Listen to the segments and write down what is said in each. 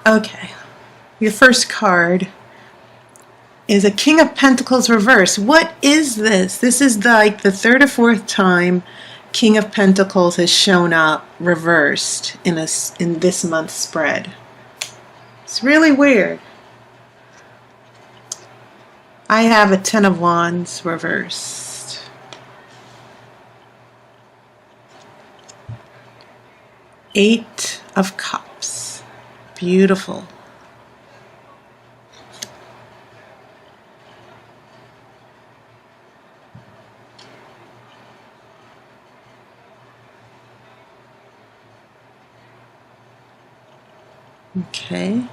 Okay, your first card is a King of Pentacles reverse. What is this? This is like the third or fourth time King of Pentacles has shown up reversed in this month's spread. It's really weird. I have a Ten of Wands reversed. Eight of Cups. Beautiful. Okay.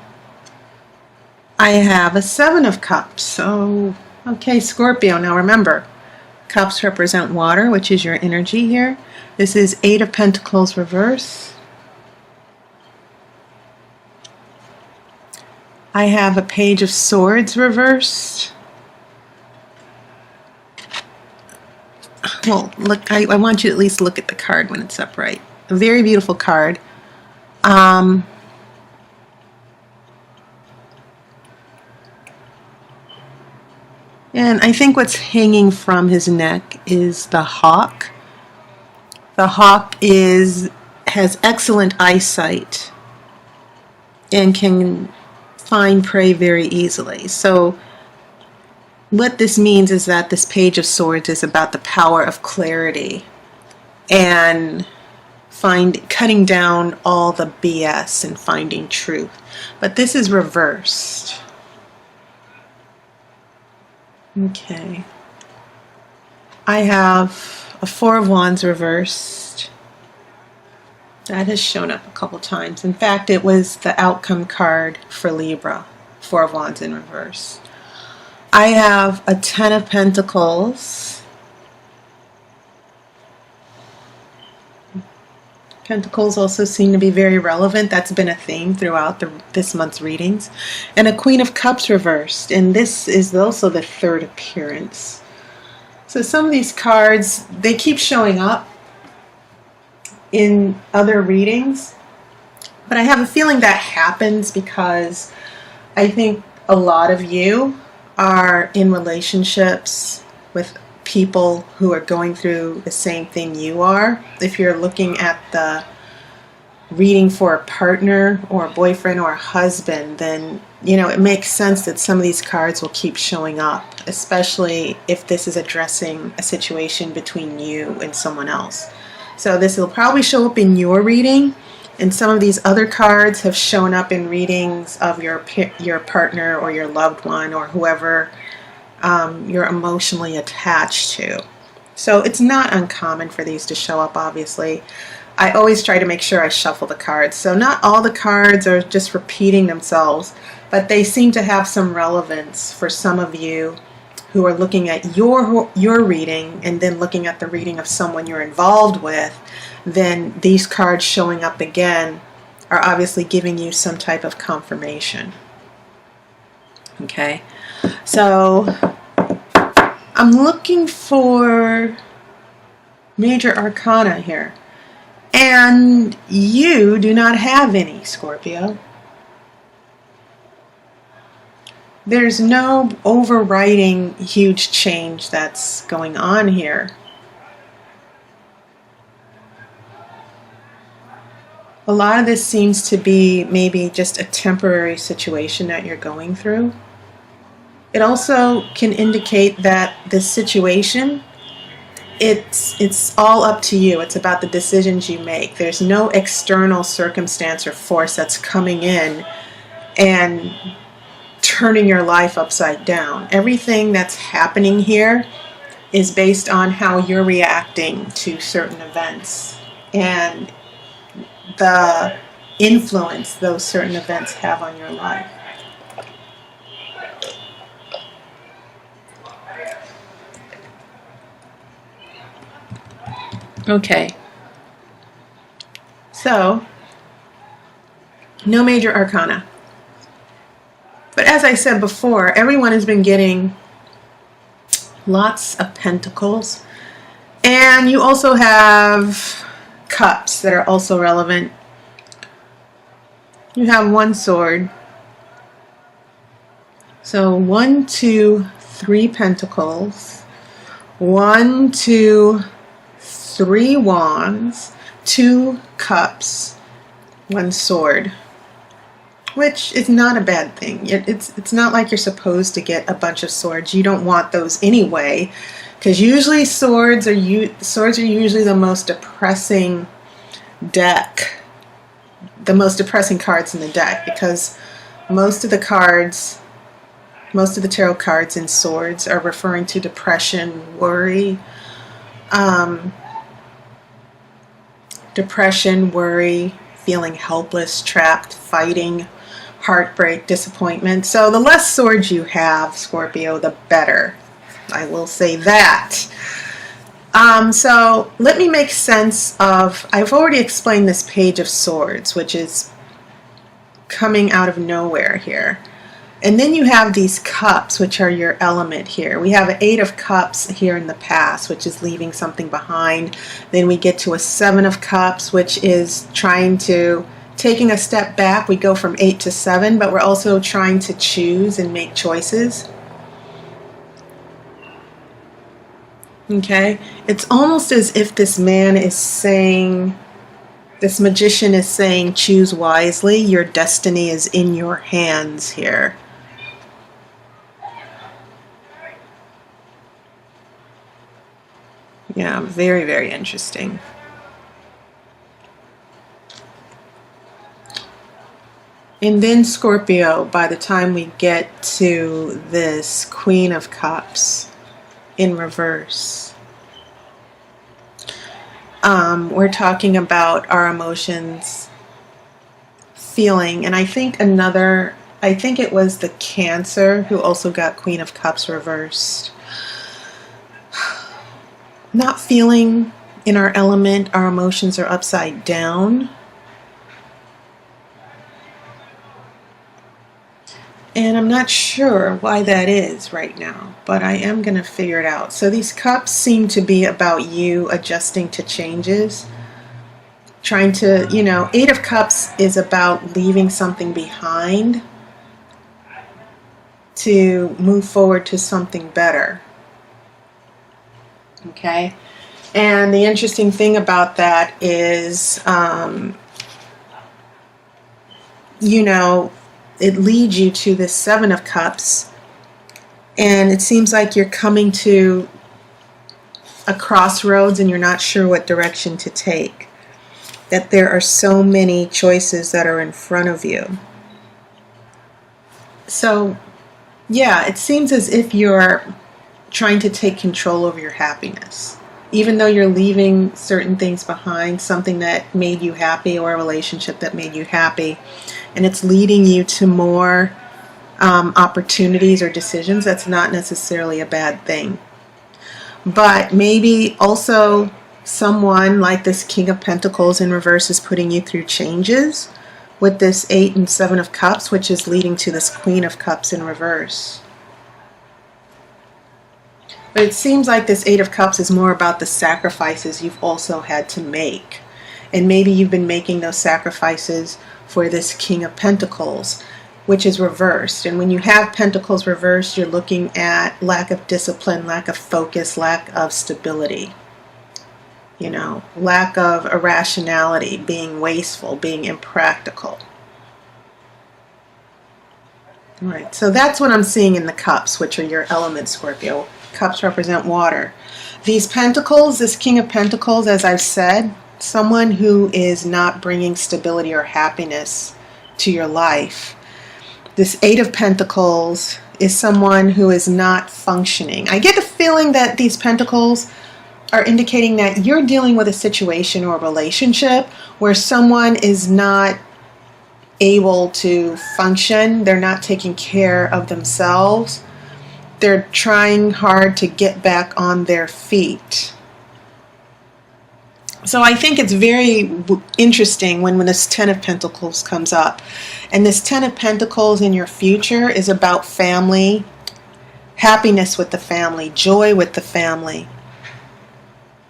I have a Seven of Cups. So, okay, Scorpio. Now remember, cups represent water, which is your energy here. This is Eight of Pentacles reverse. I have a Page of Swords reversed. Well, look, I want you to at least look at the card when it's upright. A very beautiful card. And I think what's hanging from his neck is the hawk. The hawk has excellent eyesight and can find prey very easily. So what this means is that this Page of Swords is about the power of clarity and cutting down all the BS and finding truth. But this is reversed. Okay. I have a Four of Wands reversed. That has shown up a couple times. In fact, it was the outcome card for Libra. Four of Wands in reverse. I have a Ten of Pentacles. Pentacles also seem to be very relevant. That's been a theme throughout this month's readings. And a Queen of Cups reversed. And this is also the third appearance. So some of these cards, they keep showing up in other readings. But I have a feeling that happens because I think a lot of you are in relationships with people who are going through the same thing you are. If you're looking at the reading for a partner or a boyfriend or a husband, then it makes sense that some of these cards will keep showing up, especially if this is addressing a situation between you and someone else. So this will probably show up in your reading, and some of these other cards have shown up in readings of your partner or your loved one or whoever you're emotionally attached to. So it's not uncommon for these to show up, obviously. I always try to make sure I shuffle the cards. So not all the cards are just repeating themselves, but they seem to have some relevance for some of you who are looking at your reading and then looking at the reading of someone you're involved with. Then these cards showing up again are obviously giving you some type of confirmation. Okay. So I'm looking for major arcana here. And you do not have any, Scorpio. There's no overriding huge change that's going on here. A lot of this seems to be maybe just a temporary situation that you're going through. It also can indicate that this situation, it's all up to you. It's about the decisions you make. There's no external circumstance or force that's coming in and turning your life upside down. Everything that's happening here is based on how you're reacting to certain events and the influence those certain events have on your life. Okay, so no major arcana. But as I said before, everyone has been getting lots of pentacles. And you also have cups that are also relevant. You have one sword. So 1, 2, 3 pentacles. 1, 2, 3 wands. 2 cups. 1 sword. Which is not a bad thing. It's not like you're supposed to get a bunch of swords. You don't want those anyway, because usually swords are usually the most depressing deck, the most depressing cards in the deck, because most of the tarot cards in swords are referring to depression, worry, feeling helpless, trapped, fighting, heartbreak, disappointment. So the less swords you have, Scorpio, the better. I will say that. So let me make sense of, I've already explained this Page of Swords, which is coming out of nowhere here. And then you have these cups, which are your element here. We have an 8 of Cups here in the past, which is leaving something behind. Then we get to a 7 of Cups, which is taking a step back. We go from 8 to 7, but we're also trying to choose and make choices. Okay? It's almost as if this man is saying, this magician is saying, choose wisely. Your destiny is in your hands here. Yeah, very, very interesting. And then Scorpio, by the time we get to this Queen of Cups in reverse, we're talking about our emotions, feeling, and I think it was the Cancer who also got Queen of Cups reversed. Not feeling in our element, our emotions are upside down. And I'm not sure why that is right now, but I am going to figure it out. So these cups seem to be about you adjusting to changes. Trying to, 8 of Cups is about leaving something behind to move forward to something better. Okay? And the interesting thing about that is, it leads you to this 7 of Cups, and it seems like you're coming to a crossroads and you're not sure what direction to take. That there are so many choices that are in front of you. So, yeah, it seems as if you're trying to take control over your happiness. Even though you're leaving certain things behind, something that made you happy or a relationship that made you happy, and it's leading you to more opportunities or decisions, that's not necessarily a bad thing. But maybe also someone like this King of Pentacles in reverse is putting you through changes with this 8 and 7 of Cups, which is leading to this Queen of Cups in reverse. But it seems like this 8 of Cups is more about the sacrifices you've also had to make. And maybe you've been making those sacrifices for this King of Pentacles, which is reversed. And when you have Pentacles reversed, you're looking at lack of discipline, lack of focus, lack of stability. Lack of irrationality, being wasteful, being impractical. All right, so that's what I'm seeing in the cups, which are your element, Scorpio. Cups represent water. These pentacles, this King of Pentacles, as I've said, someone who is not bringing stability or happiness to your life. This 8 of Pentacles is someone who is not functioning. I get the feeling that these pentacles are indicating that you're dealing with a situation or a relationship where someone is not able to function. They're not taking care of themselves. They're trying hard to get back on their feet. So I think it's very interesting when this 10 of Pentacles comes up. And this 10 of Pentacles in your future is about family, happiness with the family, joy with the family.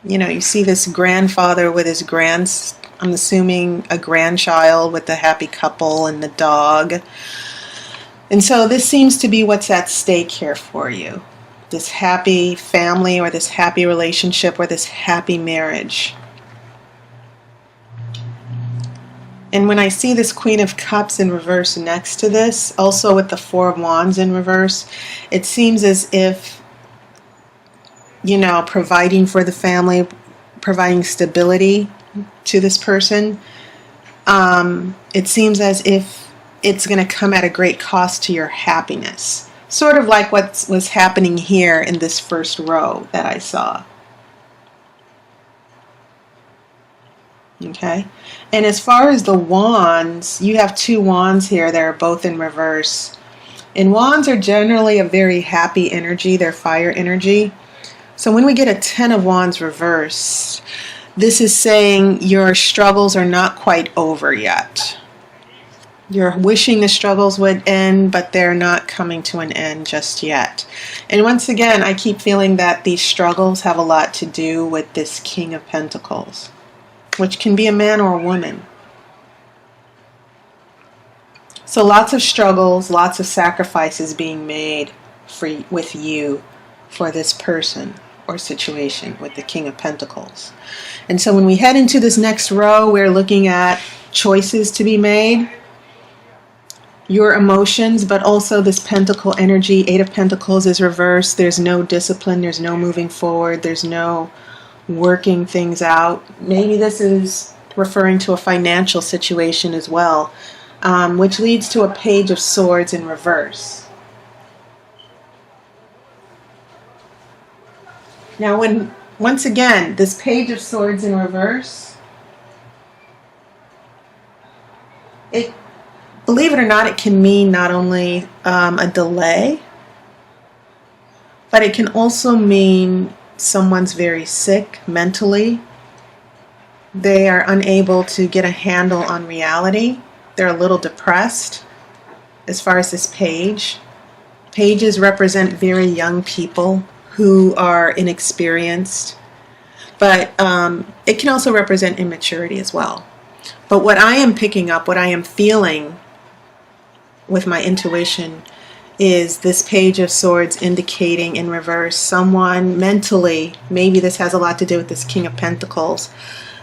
You see this grandfather with his I'm assuming a grandchild with the happy couple and the dog. And so this seems to be what's at stake here for you. This happy family or this happy relationship or this happy marriage. And when I see this Queen of Cups in reverse next to this, also with the Four of Wands in reverse, it seems as if, you know, providing for the family, providing stability to this person, it seems as if it's going to come at a great cost to your happiness. Sort of like what was happening here in this first row that I saw. Okay, and as far as the wands, you have two wands here that are both in reverse. And wands are generally a very happy energy, they're fire energy. So when we get a 10 of wands reversed, this is saying your struggles are not quite over yet. You're wishing the struggles would end, but they're not coming to an end just yet. And once again, I keep feeling that these struggles have a lot to do with this King of Pentacles, which can be a man or a woman. So lots of struggles, lots of sacrifices being made with you for this person or situation with the King of Pentacles. And so when we head into this next row, we're looking at choices to be made, your emotions, but also this Pentacle energy. 8 of Pentacles is reversed. There's no discipline, there's no moving forward, there's no working things out. Maybe this is referring to a financial situation as well, which leads to a Page of Swords in reverse. Now, once again, this Page of Swords in reverse, believe it or not, it can mean not only a delay, but it can also mean someone's very sick mentally. They are unable to get a handle on reality. They're a little depressed as far as this page. Pages represent very young people who are inexperienced, but it can also represent immaturity as well. But what I am picking up, what I am feeling with my intuition, is this Page of Swords indicating in reverse someone mentally, maybe this has a lot to do with this King of Pentacles,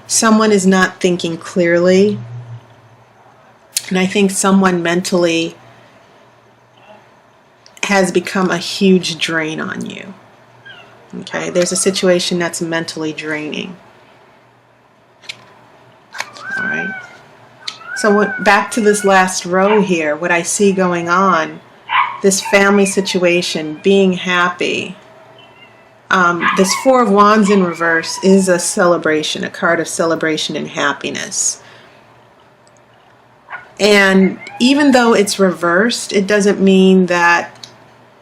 someone is not thinking clearly, and I think someone mentally has become a huge drain on you. Okay, there's a situation that's mentally draining. All right, so back to this last row here, what I see going on, this family situation, being happy. This Four of Wands in reverse is a celebration, a card of celebration and happiness. And even though it's reversed, it doesn't mean that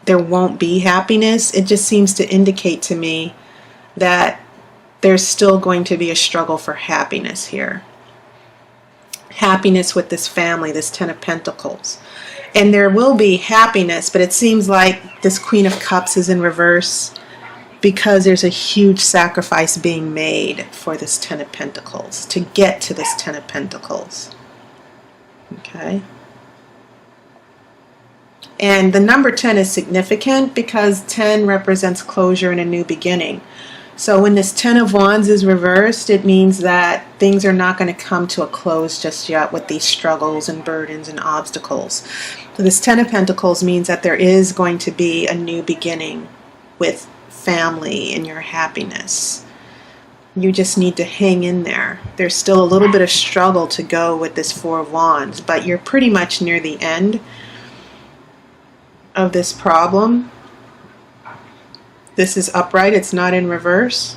there won't be happiness. It just seems to indicate to me that there's still going to be a struggle for happiness here. Happiness with this family, this 10 of Pentacles. And there will be happiness, but it seems like this Queen of Cups is in reverse because there's a huge sacrifice being made for this 10 of Pentacles to get to this 10 of Pentacles. Okay. And the number 10 is significant because 10 represents closure and a new beginning. So when this 10 of Wands is reversed, it means that things are not going to come to a close just yet with these struggles and burdens and obstacles. So this 10 of Pentacles means that there is going to be a new beginning with family and your happiness. You just need to hang in there. There's still a little bit of struggle to go with this Four of Wands, but you're pretty much near the end of this problem. This is upright, it's not in reverse.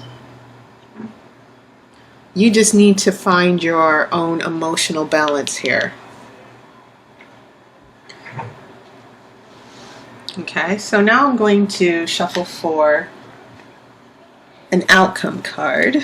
You just need to find your own emotional balance here. Okay, so now I'm going to shuffle for an outcome card.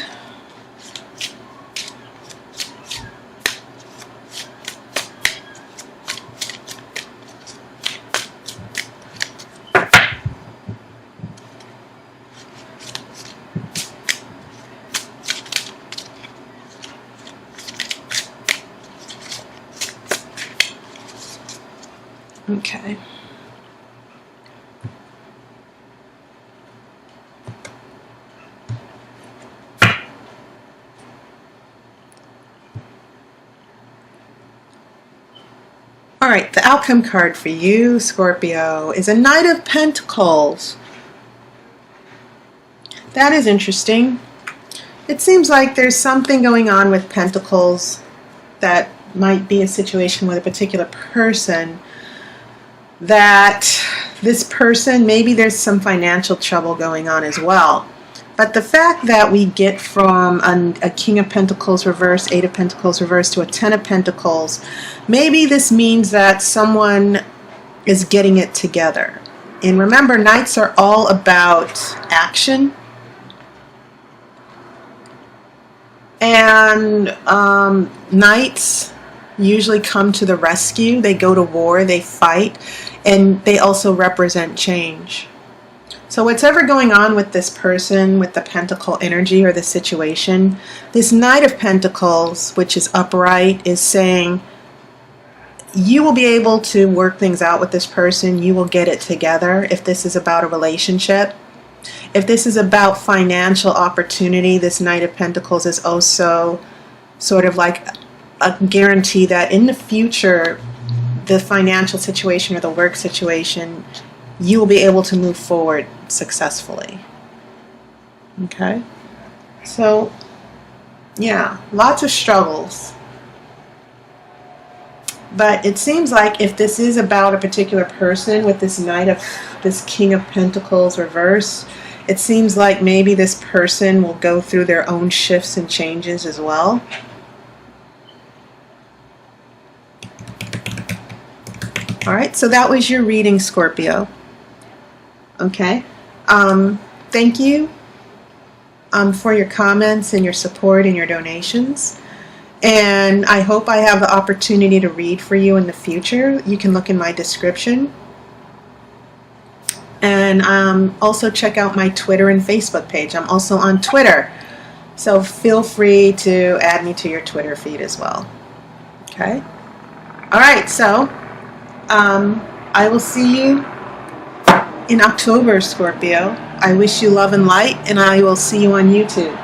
Okay. All right, the outcome card for you, Scorpio, is a Knight of Pentacles. That is interesting. It seems like there's something going on with Pentacles that might be a situation with a particular person, that this person, maybe there's some financial trouble going on as well. But the fact that we get from a King of Pentacles reverse, Eight of Pentacles reverse to a Ten of Pentacles, maybe this means that someone is getting it together. And remember, Knights are all about action. And Knights usually come to the rescue. They go to war, they fight, and they also represent change. So whatever going on with this person, with the Pentacle energy or the situation, this Knight of Pentacles, which is upright, is saying you will be able to work things out with this person. You will get it together if this is about a relationship. If this is about financial opportunity, this Knight of Pentacles is also sort of like a guarantee that in the future, the financial situation or the work situation, you will be able to move forward successfully. Okay? So, yeah, lots of struggles. But it seems like if this is about a particular person with this this King of Pentacles reverse, it seems like maybe this person will go through their own shifts and changes as well. All right, so that was your reading, Scorpio. Okay. Thank you for your comments and your support and your donations. And I hope I have the opportunity to read for you in the future. You can look in my description. And also check out my Twitter and Facebook page. I'm also on Twitter. So feel free to add me to your Twitter feed as well. Okay? All right, so I will see you in October, Scorpio. I wish you love and light, and I will see you on YouTube.